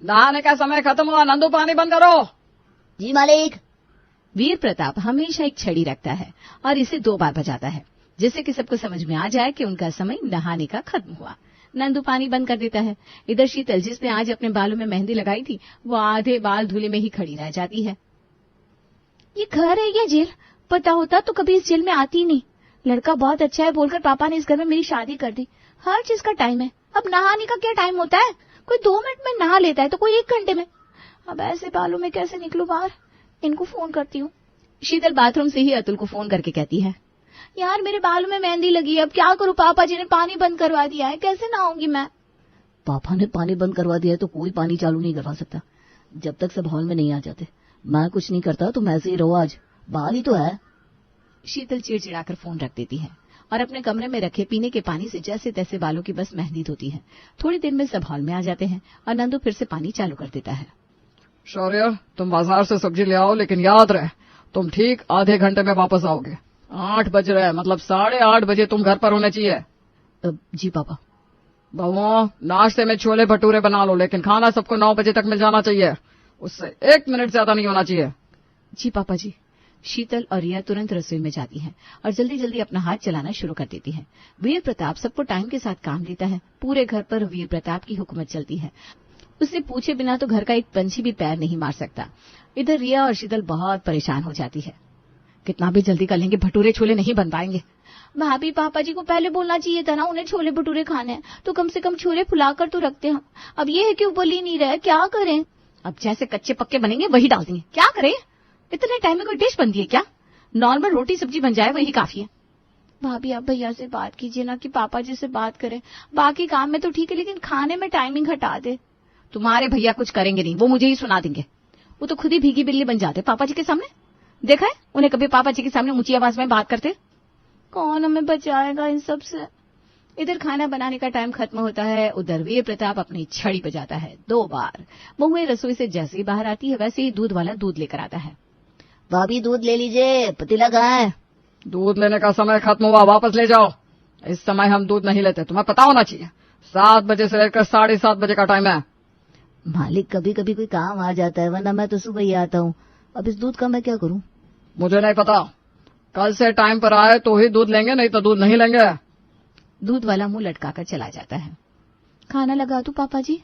नहाने का समय खत्म हुआ, नंदू पानी बंद करो। जी मालिक। वीर प्रताप हमेशा एक छड़ी रखता है और इसे 2 बार बजाता है, जिससे कि सबको समझ में आ जाए कि उनका समय नहाने का खत्म हुआ। नंदू पानी बंद कर देता है। इधर शीतल, जिसने आज अपने बालों में मेहंदी लगाई थी, वो आधे बाल धुले में ही खड़ी रह जाती है। ये घर है या जेल? पता होता तो कभी इस जेल में आती ही नहीं। लड़का बहुत अच्छा है बोलकर पापा ने इस घर में मेरी शादी कर दी। हर चीज का टाइम है। अब नहाने का क्या टाइम होता है? कोई 2 मिनट में नहा लेता है तो कोई 1 घंटे में। अब ऐसे बालों में कैसे निकलूं बाहर? इनको फोन करती हूँ। शीतल बाथरूम से ही अतुल को फोन करके कहती है, यार मेरे बालों में मेहंदी लगी है, अब क्या करूं? पापा जी ने पानी बंद करवा दिया है, कैसे नहाऊंगी मैं? पापा ने पानी बंद करवा दिया है तो कोई पानी चालू नहीं करवा सकता जब तक सब हॉल में नहीं आ जाते। मैं कुछ नहीं करता, तुम ऐसे ही रहो, आज बाहर ही तो है। शीतल चिड़चिड़ाकर फोन रख देती है और अपने कमरे में रखे पीने के पानी से जैसे तैसे बालों की बस मेहंदी धोती है। थोड़ी देर में सब हॉल में आ जाते हैं और नंदू फिर से पानी चालू कर देता है। शौर्य, तुम बाजार से सब्जी ले आओ, लेकिन याद रहे तुम ठीक आधे घंटे में वापस आओगे। 8 बज रहे हैं, मतलब 8:30 बजे तुम घर पर होने चाहिए। जी पापा। बहुओं, नाश्ते में छोले भटूरे बना लो, लेकिन खाना सबको 9 बजे तक मिल जाना चाहिए। उससे 1 मिनट ज्यादा नहीं होना चाहिए। जी पापा जी। शीतल और रिया तुरंत रसोई में जाती हैं और जल्दी जल्दी अपना हाथ चलाना शुरू कर देती है। वीर प्रताप सबको टाइम के साथ काम देता है। पूरे घर पर वीर प्रताप की हुकूमत चलती है। उससे पूछे बिना तो घर का एक पंछी भी पैर नहीं मार सकता। इधर रिया और शीतल बहुत परेशान हो जाती है। कितना भी जल्दी कर लेंगे, भटूरे छोले नहीं बन पाएंगे। भाभी, पापा जी को पहले बोलना चाहिए था ना, उन्हें छोले भटूरे खाने हैं तो कम से कम छोले फुलाकर तो रखते हम। अब ये है कि उबल ही नहीं रहे, क्या करें? अब जैसे कच्चे पक्के बनेंगे वही डाल देंगे, क्या करें? इतने टाइम में कोई डिश बनती है क्या? नॉर्मल रोटी सब्जी बन जाए वही काफी है। भाभी, आप भैया से बात कीजिए ना कि पापा जी से बात करें। बाकी काम में तो ठीक है, लेकिन खाने में टाइमिंग हटा दे। तुम्हारे भैया कुछ करेंगे नहीं, वो मुझे ही सुना देंगे। वो तो खुद ही भीगी बिल्ली बन जाते पापा जी के सामने। देखा है उन्हें कभी पापा जी के सामने ऊंची आवाज में बात करते? कौन हमें बचाएगा इन सब से? इधर खाना बनाने का टाइम खत्म होता है। उधर वीर प्रताप अपनी छड़ी बजाता है 2 बार। बहुएं रसोई से जैसे ही बाहर आती है वैसे ही दूध वाला दूध लेकर आता है। भाभी दूध ले लीजिए, पतीला कहाँ है? दूध लेने का समय खत्म हुआ, वापस ले जाओ। इस समय हम दूध नहीं लेते, तुम्हें पता होना चाहिए। 7 बजे से लेकर 7:30 बजे का टाइम है। मालिक, कभी कभी कोई काम आ जाता है, वरना मैं तो सुबह ही आता हूँ। अब इस दूध का मैं क्या करूँ? मुझे नहीं पता, कल से टाइम पर आए तो ही दूध लेंगे, नहीं तो दूध नहीं लेंगे। दूध वाला मुंह लटकाकर चला जाता है। खाना लगा दूं पापा जी?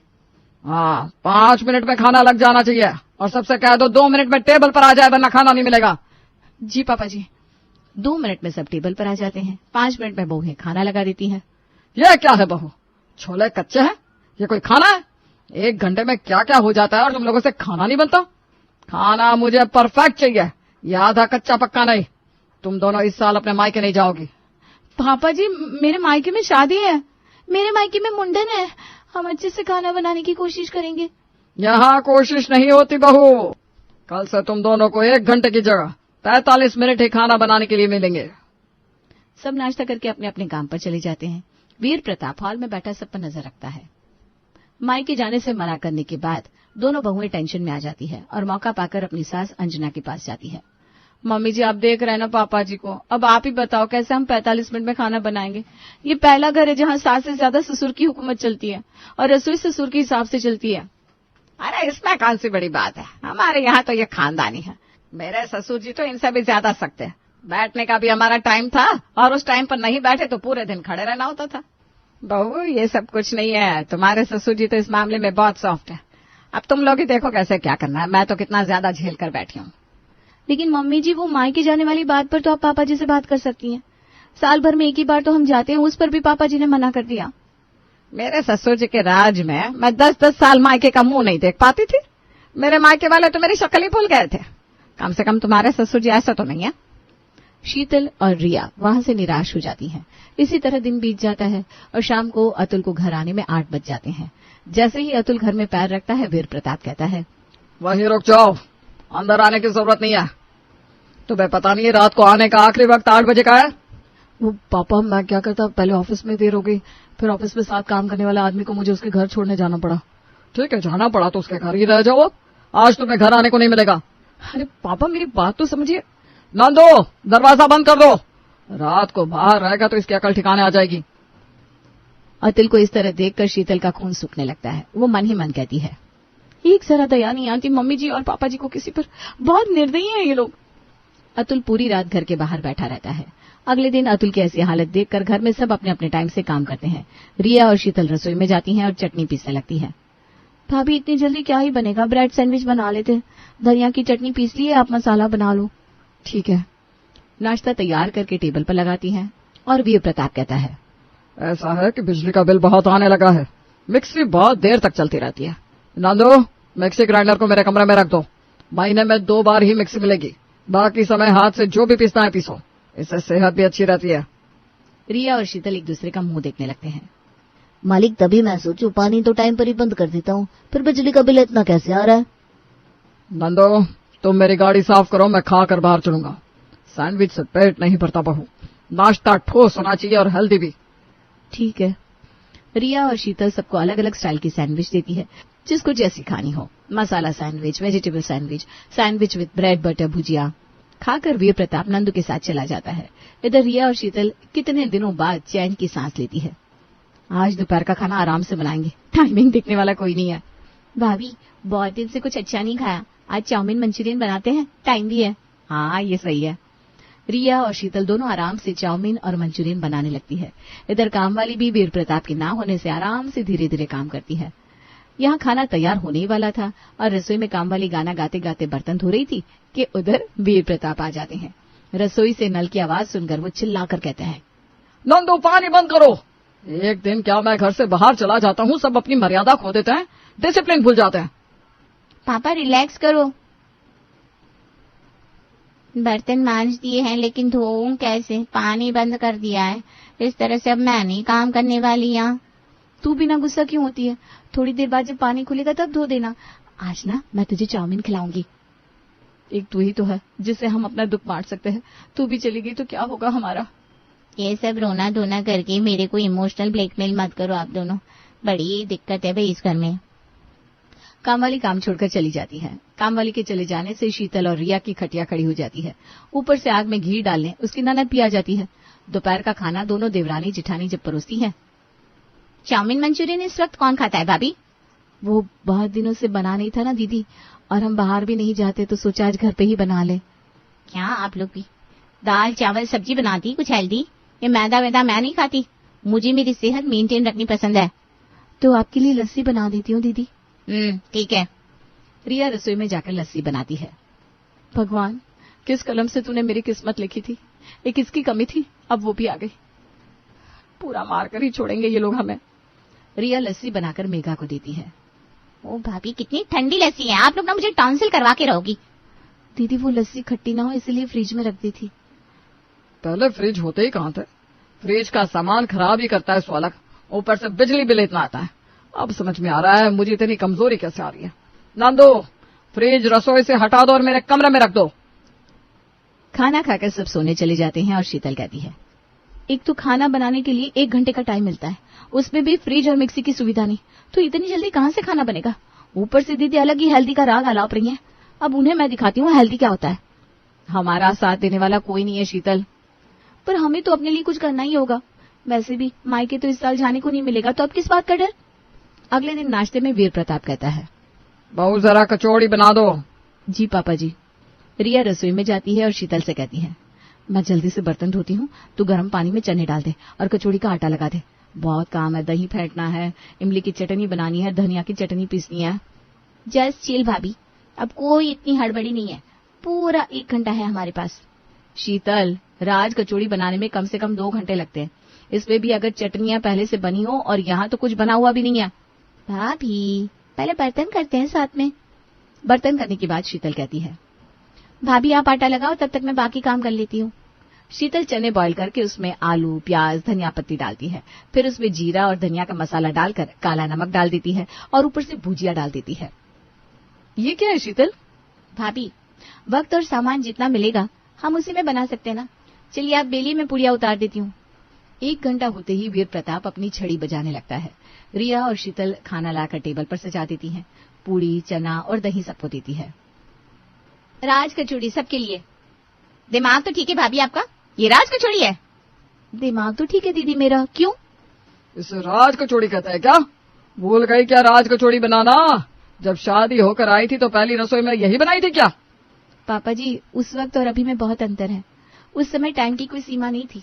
हाँ, 5 मिनट में खाना लग जाना चाहिए। और सबसे कह दो 2 मिनट में टेबल पर आ जाए, वरना खाना नहीं मिलेगा। जी पापा जी। 2 मिनट में सब टेबल पर आ जाते हैं। 5 मिनट में बहू खाना लगा देती है। ये क्या है बहू, छोले कच्चे हैं? ये कोई खाना है? 1 घंटे में क्या क्या हो जाता है और तुम लोगों से खाना नहीं बनता। खाना मुझे परफेक्ट चाहिए, ये आधा कच्चा पक्का नहीं। तुम दोनों इस साल अपने मायके नहीं जाओगी। पापा जी, मेरे मायके में शादी है, मेरे मायके में मुंडन है। हम अच्छे से खाना बनाने की कोशिश करेंगे। यहाँ कोशिश नहीं होती बहू। कल से तुम दोनों को 1 घंटे की जगह 45 मिनट ही खाना बनाने के लिए मिलेंगे। सब नाश्ता करके अपने अपने काम पर चले जाते हैं। वीर प्रताप हॉल में बैठा सब पर नजर रखता है। मायके जाने से मना करने के बाद दोनों बहुएं टेंशन में आ जाती है और मौका पाकर अपनी सास अंजना के पास जाती है। मम्मी जी, आप देख रहे हैं ना पापा जी को, अब आप ही बताओ कैसे हम 45 मिनट में खाना बनाएंगे। ये पहला घर है जहाँ सास से ज्यादा ससुर की हुकूमत चलती है और रसोई ससुर के हिसाब से चलती है। अरे इसमें कौन सी बड़ी बात है, हमारे यहाँ तो ये खानदानी है। मेरे ससुर जी तो इनसे भी ज्यादा सख्त है। बैठने का भी हमारा टाइम था और उस टाइम पर नहीं बैठे तो पूरे दिन खड़े रहना होता था। बहू, ये सब कुछ नहीं है, तुम्हारे ससुर जी तो इस मामले में बहुत सॉफ्ट है। अब तुम लोग ही देखो कैसे क्या करना है। मैं तो कितना ज्यादा झेल कर बैठी हूँ। लेकिन मम्मी जी, वो मायके जाने वाली बात पर तो आप पापा जी से बात कर सकती हैं। साल भर में 1 ही बार तो हम जाते हैं, उस पर भी पापा जी ने मना कर दिया। मेरे ससुर जी के राज में मैं 10-10 साल मायके का मुंह नहीं देख पाती थी। मेरे मायके वाले तो मेरी शक्ल ही भूल गए थे। कम से कम तुम्हारे ससुर जी ऐसा तो नहीं है। शीतल और रिया वहां से निराश हो जाती हैं। इसी तरह दिन बीत जाता है और शाम को अतुल को घर आने में 8 बज जाते हैं। जैसे ही अतुल घर में पैर रखता है, वीर प्रताप कहता है, वहीं रुक जाओ, अंदर आने की जरूरत नहीं है। तुम्हें पता नहीं है रात को आने का आखिरी वक्त 8 बजे का है? वो पापा, मैं क्या करता, पहले ऑफिस में देर हो गई, फिर ऑफिस में साथ काम करने वाला आदमी को मुझे उसके घर छोड़ने जाना पड़ा। ठीक है, जाना पड़ा तो उसके घर ही रह जाओ। आज तुम्हें घर आने को नहीं मिलेगा। अरे पापा, मेरी बात तो समझिए। नंदो, दरवाजा बंद कर दो। रात को बाहर रहेगा तो इसकी अकल ठिकाने आ जाएगी। अतुल को इस तरह देखकर शीतल का खून सूखने लगता है। वो मन ही मन कहती है, एक जरा दया नहीं आती मम्मी जी और पापा जी को किसी पर। बहुत निर्दयी हैं ये लोग। अतुल पूरी रात घर के बाहर बैठा रहता है। अगले दिन अतुल की ऐसी हालत देखकर घर में सब अपने अपने टाइम से काम करते हैं। रिया और शीतल रसोई में जाती हैं और चटनी पीसने लगती है। भाभी इतनी जल्दी क्या ही बनेगा, ब्रेड सैंडविच बना लेते। धनिया की चटनी पीस ली है, आप मसाला बना लो। ठीक है। नाश्ता तैयार करके टेबल पर लगाती हैं और वीर प्रताप कहता है, ऐसा है कि बिजली का बिल बहुत आने लगा है। मिक्सी बहुत देर तक चलती रहती है। नंदो, मिक्सी ग्राइंडर को मेरे कमरे में रख दो। महीने में 2 बार ही मिक्सी मिलेगी, बाकी समय हाथ से जो भी पीसना है पीसो। इससे सेहत भी अच्छी रहती है। रिया और शीतल एक दूसरे का मुंह देखने लगते हैं। मालिक, तभी मैं सोचूं पानी तो टाइम पर ही बंद कर देता हूँ, फिर बिजली का बिल इतना कैसे आ रहा है? नंदो, तुम मेरी गाड़ी साफ करो, मैं खा कर बाहर चलूंगा। सैंडविच से पेट नहीं भरता बहू। नाश्ता ठोस होना चाहिए और हेल्दी भी। ठीक है। रिया और शीतल सबको अलग अलग स्टाइल की सैंडविच देती है, जिसको जैसी खानी हो। Masala sandwich, vegetable sandwich, sandwich with bread butter bhujia. खाकर वीर प्रताप नंदू के साथ चला जाता है। इधर रिया और शीतल कितने दिनों बाद चैन की सांस लेती है। आज दोपहर का खाना आराम से बनाएंगे, टाइमिंग देखने वाला कोई नहीं है। भाभी बहुत दिन से कुछ अच्छा नहीं खाया, आज चाउमीन मंचूरियन बनाते हैं, टाइम भी है। हाँ, ये सही है। रिया और शीतल दोनों आराम से चाउमीन और मंचूरियन बनाने लगती है। इधर काम वाली भी वीर प्रताप के ना होने से आराम से धीरे धीरे काम करती है। यहाँ खाना तैयार होने ही वाला था और रसोई में काम वाली गाना गाते गाते बर्तन धो रही थी कि उधर वीर प्रताप आ जाते हैं। रसोई से नल की आवाज सुनकर वो चिल्लाकर कहते हैं, नंदू, पानी बंद करो। एक दिन क्या मैं घर से बाहर चला जाता हूँ, सब अपनी मर्यादा खो देते हैं, डिसिप्लिन भूल जाते हैं। पापा रिलैक्स करो। बर्तन मांज दिए हैं लेकिन धोऊं कैसे? पानी बंद कर दिया है। इस तरह से अब मैं नहीं काम करने वाली यहाँ। तू बिना गुस्सा क्यों होती है? थोड़ी देर बाद जब पानी खुलेगा तब धो देना। आज ना मैं तुझे चाउमीन खिलाऊंगी। एक तू ही तो है जिससे हम अपना दुख बांट सकते हैं। तू भी चली गई तो क्या होगा हमारा? ये सब रोना धोना करके मेरे को इमोशनल ब्लैकमेल मत करो आप दोनों। बड़ी दिक्कत है भाई इस घर में। कामवाली काम छोड़कर चली जाती है। कामवाली के चले जाने से शीतल और रिया की खटिया खड़ी हो जाती है। ऊपर से आग में घी डालने उसकी ननद भी आ जाती है। दोपहर का खाना दोनों देवरानी जिठानी जब परोसती है। चाउमीन मंचूरियन इस वक्त कौन खाता है भाभी? वो बहुत दिनों से बना नहीं था ना दीदी, और हम बाहर भी नहीं जाते तो सोचा आज घर पे ही बना ले। क्या आप लोग भी दाल चावल सब्जी बनाती कुछ हेल्दी? ये मैदा वैदा मैं नहीं खाती, मुझे मेरी सेहत मेंटेन रखनी पसंद है। तो आपके लिए लस्सी बना देती हूँ दीदी। ठीक है। रिया रसोई में जाकर लस्सी बनाती है। भगवान, किस कलम से तूने मेरी किस्मत लिखी थी? एक इसकी कमी थी, अब वो भी आ गई। पूरा मार कर ही छोड़ेंगे ये लोग हमें। रिया लस्सी बनाकर मेघा को देती है। ओ भाभी कितनी ठंडी लस्सी है, आप लोग ना मुझे टॉन्सिल करवा के रहोगी। दीदी वो लस्सी खट्टी ना हो इसलिए फ्रिज में रख दी थी। पहले फ्रिज होते ही कहाँ थे? फ्रिज का सामान खराब ही करता है स्वालक, ऊपर से बिजली बिल इतना आता है। अब समझ में आ रहा है मुझे इतनी कमजोरी कैसे आ रही है। नंदो, फ्रिज रसोई से हटा दो और मेरे कमरे में रख दो। खाना खाकर सब सोने चले जाते हैं और शीतल कहती है, एक तो खाना बनाने के लिए 1 घंटे का टाइम मिलता है, उसमें भी फ्रिज और मिक्सी की सुविधा नहीं, तो इतनी जल्दी कहाँ से खाना बनेगा? ऊपर से दीदी अलग ही हेल्दी का राग आलाप रही है। अब उन्हें मैं दिखाती हूँ हेल्दी क्या होता है। हमारा साथ देने वाला कोई नहीं है शीतल। पर हमें तो अपने लिए कुछ करना ही होगा। वैसे भी मायके तो इस साल जाने को नहीं मिलेगा, तो अब किस बात का डर? अगले दिन नाश्ते में वीर प्रताप कहता है, बहू जरा कचौड़ी बना दो। जी पापा जी। रिया रसोई में जाती है और शीतल से कहती है, मैं जल्दी से बर्तन धोती हूँ, तू गर्म पानी में चने डाल दे और कचौड़ी का आटा लगा दे। बहुत काम है, दही फेंटना है, इमली की चटनी बनानी है, धनिया की चटनी पीसनी है। जस्ट चिल भाभी, अब कोई इतनी हड़बड़ी नहीं है, पूरा 1 घंटा है हमारे पास। शीतल, राज कचौड़ी बनाने में कम से कम 2 घंटे लगते हैं, इसमें भी अगर चटनियां पहले से बनी हो, और यहाँ तो कुछ बना हुआ भी नहीं है। भाभी पहले बर्तन करते हैं साथ में। बर्तन करने के बाद शीतल कहती है, भाभी आप आटा लगाओ, तब तक मैं बाकी काम कर लेती हूँ। शीतल चने बॉईल करके उसमें आलू, प्याज, धनिया पत्ती डालती है, फिर उसमें जीरा और धनिया का मसाला डालकर काला नमक डाल देती है और ऊपर से भुजिया डाल देती है। ये क्या है शीतल? भाभी वक्त और सामान जितना मिलेगा हम उसी में बना सकते हैं ना। चलिए आप बेली में पुड़िया उतार देती हूँ। 1 घंटा होते ही वीर प्रताप अपनी छड़ी बजाने लगता है। रिया और शीतल खाना लाकर टेबल पर सजा देती हैं। पूड़ी, चना और दही सबको देती है। राज कचौड़ी सबके लिए। दिमाग तो ठीक है भाभी आपका, ये राज कचौड़ी है। दिमाग तो ठीक है दीदी मेरा, क्यों? इसे राज कचौड़ी कहता है क्या? भूल गई क्या राज कचौड़ी बनाना? जब शादी होकर आई थी तो पहली रसोई में यही बनाई थी क्या? पापा जी, उस वक्त और अभी में बहुत अंतर है। उस समय टाइम की कोई सीमा नहीं थी।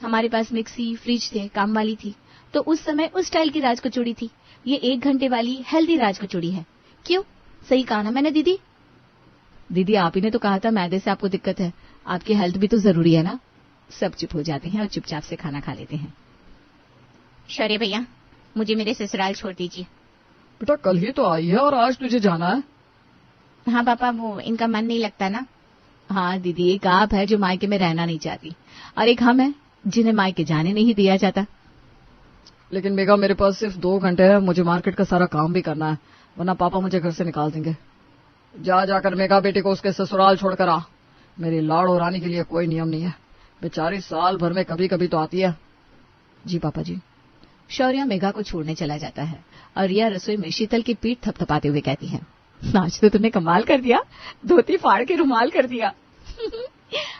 हमारे पास मिक्सी, फ्रिज थे, काम वाली थी। तो उस समय उस स्टाइल की राज कचौड़ी थी। ये 1 घंटे वाली हेल्दी राज कचौड़ी है। क्यों? सही कहा ना मैंने दीदी? दीदी, आप ही ने तो कहा था मैदे से आपको दिक्कत है, आपकी हेल्थ भी तो जरूरी है ना। सब चुप हो जाते हैं और चुपचाप से खाना खा लेते हैं। शौर्य भैया, मुझे मेरे ससुराल छोड़ दीजिए। बेटा कल ही तो आई है और आज तुझे जाना है। हाँ पापा, वो इनका मन नहीं लगता ना। हाँ दीदी, एक आप है जो मायके में रहना नहीं चाहती और एक हम है जिन्हें मायके जाने नहीं दिया जाता। लेकिन मेघा, मेरे पास सिर्फ 2 घंटे है, मुझे मार्केट का सारा काम भी करना है, वरना पापा मुझे घर से निकाल देंगे। जा जाकर मेघा बेटी को उसके ससुराल छोड़कर आ। मेरी लाड़ और रानी के लिए कोई नियम नहीं है, बेचारी साल भर में कभी कभी तो आती है। जी पापा जी। शौर्य मेघा को छोड़ने चला जाता है और रिया रसोई में शीतल की पीठ थपथपाते हुए कहती है, आज तो तुमने कमाल कर दिया, धोती फाड़ के रुमाल कर दिया।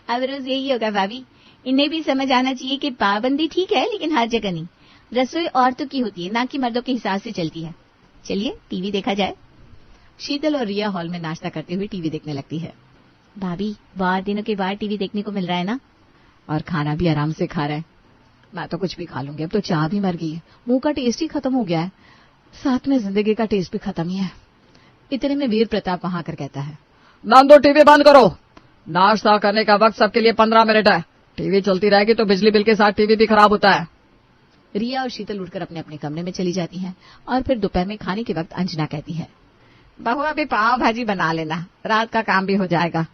अब रोज यही होगा भाभी। इन्हें भी समझ आना चाहिए कि पाबंदी ठीक है लेकिन हर जगह नहीं। रसोई औरतों की होती है, ना कि मर्दों के हिसाब से चलती है। चलिए टीवी देखा जाए। शीतल और रिया हॉल में नाश्ता करते हुए टीवी देखने लगती है। भाभी, बहुत दिनों के बाद टीवी देखने को मिल रहा है ना। और खाना भी आराम से खा रहा है। मैं तो कुछ भी खा लूंगी, अब तो चाह भी मर गई है, मुंह का टेस्ट ही खत्म हो गया है, साथ में जिंदगी का टेस्ट भी खत्म ही है। इतने में वीर प्रताप वहां आकर कहता है, नंदो टीवी बंद करो, नाश्ता करने का वक्त सबके लिए 15 मिनट है। टीवी चलती रहेगी तो बिजली बिल के साथ टीवी भी खराब होता है। रिया और शीतल उठकर अपने अपने कमरे में चली जाती हैं और फिर दोपहर में खाने के वक्त अंजना कहती है, बहू अभी पाव भाजी बना लेना, रात का काम भी हो जाएगा।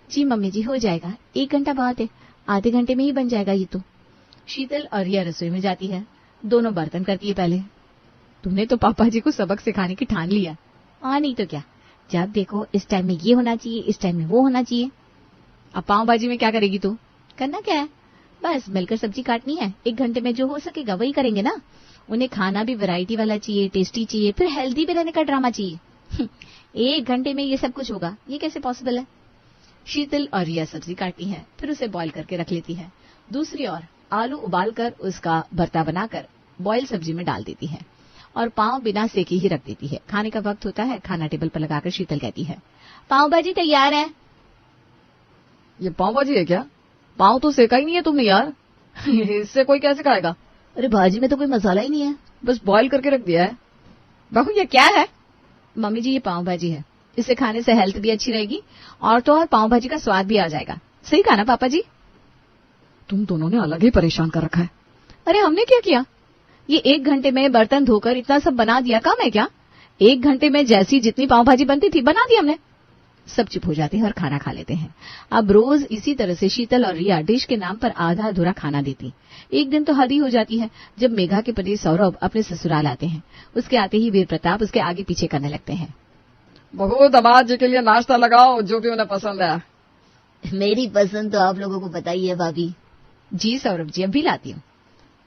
जी मम्मी जी, हो जाएगा। 1 घंटा बहुत है, आधे घंटे में ही बन जाएगा ये तो। शीतल और रिया रसोई में जाती है। दोनों बर्तन करती है। पहले तुमने तो पापा जी को सबक सिखाने की ठान लिया। हाँ नहीं तो क्या, जब देखो इस टाइम में ये होना चाहिए, इस टाइम में वो होना चाहिए। अब पाव भाजी में क्या करेगी तू? करना क्या है, बस मिलकर सब्जी काटनी है। 1 घंटे में जो हो सकेगा वही करेंगे ना। उन्हें खाना भी वैरायटी वाला चाहिए, टेस्टी चाहिए, फिर हेल्दी भी रहने का ड्रामा चाहिए। 1 घंटे में ये सब कुछ होगा, ये कैसे पॉसिबल है? शीतल और रिया सब्जी काटती है, फिर उसे बॉईल करके रख लेती है। दूसरी ओर आलू उबालकर उसका भरता बनाकर बॉयल सब्जी में डाल देती है और पाव बिना सेके ही रख देती है। खाने का वक्त होता है, खाना टेबल पर लगाकर शीतल कहती है, पाव भाजी तैयार है। ये पाव भाजी है क्या? पाव तो सेका ही नहीं है तुमने यार। इससे कोई कैसे खाएगा? अरे भाजी में तो कोई मसाला ही नहीं है, बस बॉईल करके रख दिया है। बहू ये क्या है? मम्मी जी, ये पाव भाजी है, इसे खाने से हेल्थ भी अच्छी रहेगी और तो और पाव भाजी का स्वाद भी आ जाएगा। सही कहा ना पापा जी? तुम दोनों ने अलग ही परेशान कर रखा है। अरे हमने क्या किया? ये 1 घंटे में बर्तन धोकर इतना सब बना दिया, काम है क्या? 1 घंटे में जैसी जितनी पाव भाजी बनती थी बना दी हमने। सब चुप हो जाते हैं और खाना खा लेते हैं। अब रोज इसी तरह से शीतल और रिया डिश के नाम पर आधा अधूरा खाना देती। एक दिन तो हद ही हो जाती है जब मेघा के पति सौरभ अपने ससुराल आते हैं। उसके आते ही वीर प्रताप उसके आगे पीछे करने लगते हैं। बहू, दामाद जी के लिए नाश्ता लगाओ जो भी उन्हें पसंद है। मेरी पसंद तो आप लोगों को बताइए भाभी। जी सौरभ जी, अभी लाती हूँ।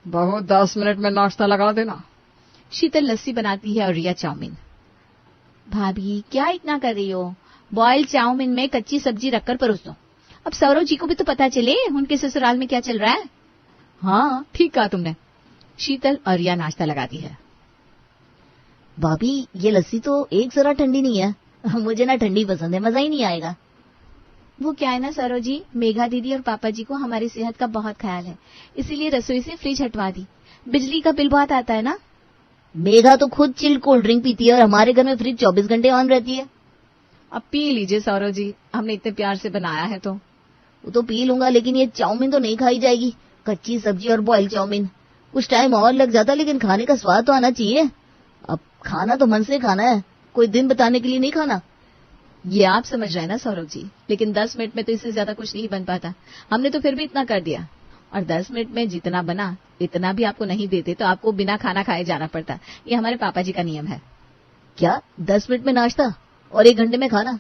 बहू, 10 मिनट में नाश्ता लगा देना। शीतल लस्सी बनाती है और रिया चाउमीन। भाभी क्या इतना कर रही हो? बॉइल्ड चाउमीन में कच्ची सब्जी रखकर परोस दो। अब सौरभ जी को भी तो पता चले उनके ससुराल में क्या चल रहा है। हाँ ठीक कहा तुमने। शीतल और रिया नाश्ता लगाती है। भाभी ये लस्सी तो एक जरा ठंडी नहीं है, मुझे ना ठंडी पसंद है, मजा ही नहीं आएगा। वो क्या है ना सरोज जी, मेघा दीदी और पापा जी को हमारी सेहत का बहुत ख्याल है, इसीलिए रसोई से फ्रिज हटवा दी। बिजली का बिल बहुत आता है ना। मेघा तो खुद चिल्ड कोल्ड ड्रिंक पीती है और हमारे घर में फ्रिज 24 घंटे ऑन रहती है। अब पी लीजिए सौरभ जी, हमने इतने प्यार से बनाया है तो। वो तो पी लूंगा, लेकिन ये चाउमीन तो नहीं खाई जाएगी। कच्ची सब्जी और बॉइल्ड चाउमीन, कुछ टाइम और लग जाता लेकिन खाने का स्वाद तो आना चाहिए। अब खाना तो मन से खाना है, कोई दिन बताने के लिए नहीं खाना। ये आप समझ रहे हैं ना सौरभ जी, लेकिन 10 मिनट में तो इससे ज्यादा कुछ नहीं बन पाता। हमने तो फिर भी इतना कर दिया, और 10 मिनट में जितना बना इतना भी आपको नहीं देते तो आपको बिना खाना खाए जाना पड़ता। ये हमारे पापा जी का नियम है। क्या 10 मिनट में नाश्ता और 1 घंटे में खाना?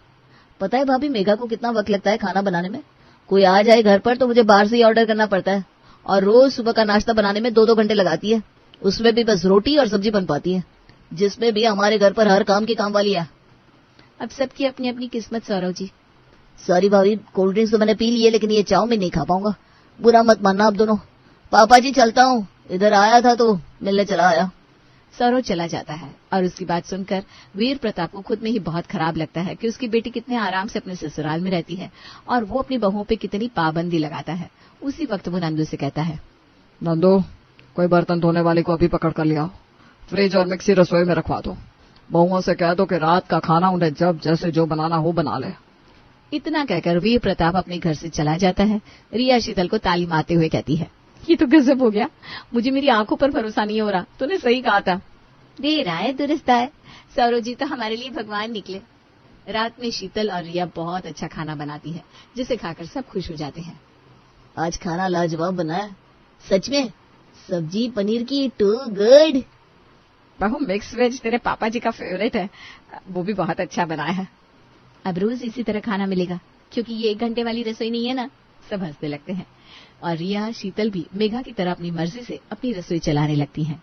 पता है भाभी मेघा को कितना वक्त लगता है खाना बनाने में? कोई आ जाए घर पर तो मुझे बाहर से ही ऑर्डर करना पड़ता है, और रोज सुबह का नाश्ता बनाने में 2-2 घंटे लगाती है। उसमें भी बस रोटी और सब्जी बन पाती है, जिसमें भी हमारे घर पर हर काम की काम वाली है। अब सबकी अपनी अपनी किस्मत सौरभ जी। सॉरी भाभी, कोल्ड ड्रिंक्स तो मैंने पी ली है, लेकिन ये चाउमीन नहीं खा पाऊंगा। बुरा मत मानना आप दोनों। पापा जी चलता हूँ, इधर आया था तो मिलने चला आया। सौरव चला जाता है और उसकी बात सुनकर वीर प्रताप को खुद में ही बहुत खराब लगता है कि उसकी बेटी कितने आराम से अपने ससुराल में रहती है और वो अपनी बहुओं पे कितनी पाबंदी लगाता है। उसी वक्त वो नंदू से कहता है, नंदू, कोई बर्तन धोने वाले को अभी पकड़ कर ले आओ, फ्रिज और मिक्सी रसोई में रखवा दो। बहुओं से कह दो कि रात का खाना उन्हें जब जैसे जो बनाना हो बना ले। इतना कहकर वीर प्रताप अपने घर से चला जाता है। रिया शीतल को ताली मारते हुए कहती है, ये तो गजब हो गया, मुझे मेरी आंखों पर भरोसा नहीं हो रहा। तूने सही कहा था। देर आए दुरुस्त आए, सौरव जी तो हमारे लिए भगवान निकले। रात में शीतल और रिया बहुत अच्छा खाना बनाती है, जिसे खाकर सब खुश हो जाते हैं। आज खाना लाजवाब बना है, सच में। सब्जी पनीर की टू गुड। बहू, मिक्स वेज तेरे पापा जी का फेवरेट है, वो भी बहुत अच्छा बनाया है। अब रोज इसी तरह खाना मिलेगा, क्योंकि ये 1 घंटे वाली रसोई नहीं है ना। सब हंसने लगते हैं और रिया शीतल भी मेघा की तरह अपनी मर्जी से अपनी रसोई चलाने लगती हैं।